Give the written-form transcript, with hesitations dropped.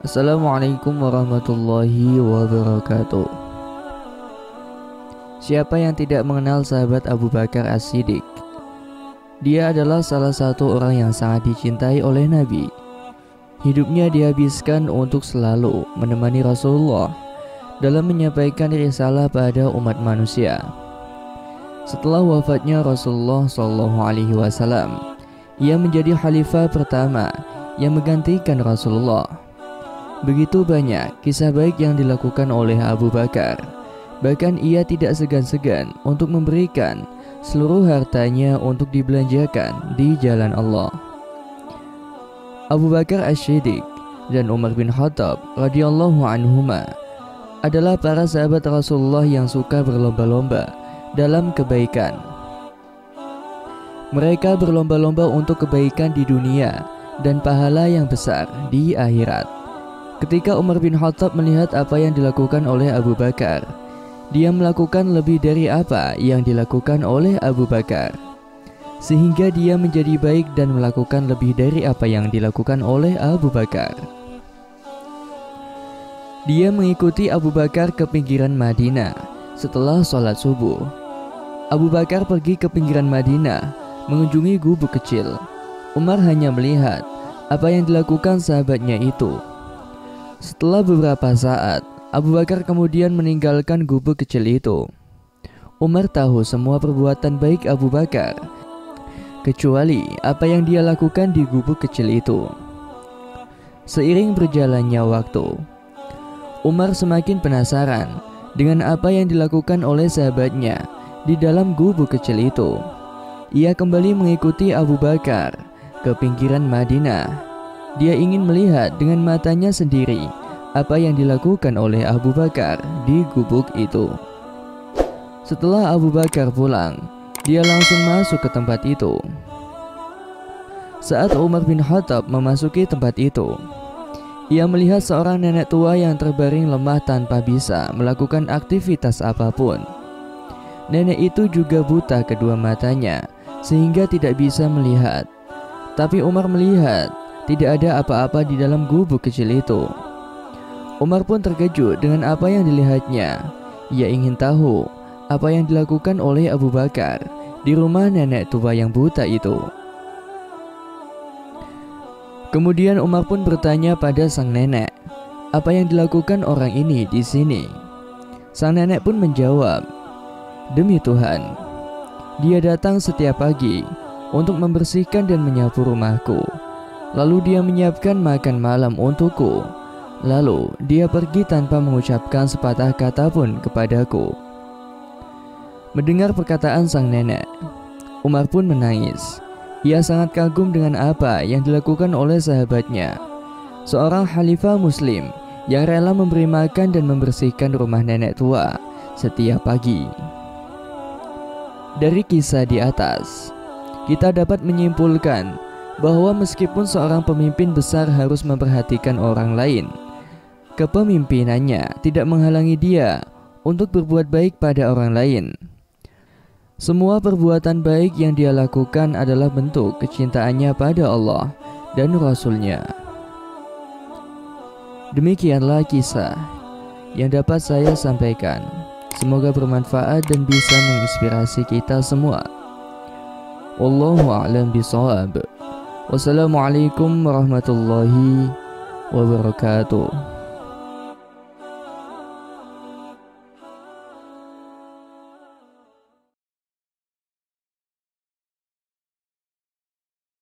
Assalamualaikum warahmatullahi wabarakatuh. Siapa yang tidak mengenal sahabat Abu Bakar As-Siddiq? Dia adalah salah satu orang yang sangat dicintai oleh Nabi. Hidupnya dihabiskan untuk selalu menemani Rasulullah dalam menyampaikan risalah pada umat manusia. Setelah wafatnya Rasulullah SAW, ia menjadi khalifah pertama yang menggantikan Rasulullah. Begitu banyak kisah baik yang dilakukan oleh Abu Bakar. Bahkan ia tidak segan-segan untuk memberikan seluruh hartanya untuk dibelanjakan di jalan Allah. Abu Bakar As-Siddiq dan Umar bin Khattab radhiyallahu anhuma adalah para sahabat Rasulullah yang suka berlomba-lomba dalam kebaikan. Mereka berlomba-lomba untuk kebaikan di dunia dan pahala yang besar di akhirat. Ketika Umar bin Khattab melihat apa yang dilakukan oleh Abu Bakar, dia melakukan lebih dari apa yang dilakukan oleh Abu Bakar, sehingga dia menjadi baik dan melakukan lebih dari apa yang dilakukan oleh Abu Bakar. Dia mengikuti Abu Bakar ke pinggiran Madinah setelah sholat subuh. Abu Bakar pergi ke pinggiran Madinah mengunjungi gubuk kecil. Umar hanya melihat apa yang dilakukan sahabatnya itu. Setelah beberapa saat, Abu Bakar kemudian meninggalkan gubuk kecil itu. Umar tahu semua perbuatan baik Abu Bakar, kecuali apa yang dia lakukan di gubuk kecil itu. Seiring berjalannya waktu, Umar semakin penasaran dengan apa yang dilakukan oleh sahabatnya di dalam gubuk kecil itu. Ia kembali mengikuti Abu Bakar ke pinggiran Madinah. Dia ingin melihat dengan matanya sendiri apa yang dilakukan oleh Abu Bakar di gubuk itu. Setelah Abu Bakar pulang, dia langsung masuk ke tempat itu. Saat Umar bin Khattab memasuki tempat itu, ia melihat seorang nenek tua yang terbaring lemah tanpa bisa melakukan aktivitas apapun. Nenek itu juga buta kedua matanya sehingga tidak bisa melihat. Tapi Umar melihat tidak ada apa-apa di dalam gubuk kecil itu. Umar pun terkejut dengan apa yang dilihatnya. Ia ingin tahu apa yang dilakukan oleh Abu Bakar di rumah nenek tua yang buta itu. Kemudian Umar pun bertanya pada sang nenek, apa yang dilakukan orang ini di sini? Sang nenek pun menjawab, demi Tuhan, dia datang setiap pagi untuk membersihkan dan menyapu rumahku. Lalu dia menyiapkan makan malam untukku. Lalu dia pergi tanpa mengucapkan sepatah kata pun kepadaku. Mendengar perkataan sang nenek, Umar pun menangis. Ia sangat kagum dengan apa yang dilakukan oleh sahabatnya, seorang khalifah muslim yang rela memberi makan dan membersihkan rumah nenek tua setiap pagi. Dari kisah di atas, kita dapat menyimpulkan bahwa meskipun seorang pemimpin besar harus memperhatikan orang lain, kepemimpinannya tidak menghalangi dia untuk berbuat baik pada orang lain. Semua perbuatan baik yang dia lakukan adalah bentuk kecintaannya pada Allah dan Rasul-Nya. Demikianlah kisah yang dapat saya sampaikan. Semoga bermanfaat dan bisa menginspirasi kita semua. Wallahu a'lam bishawab. Wassalamualaikum warahmatullahi wabarakatuh.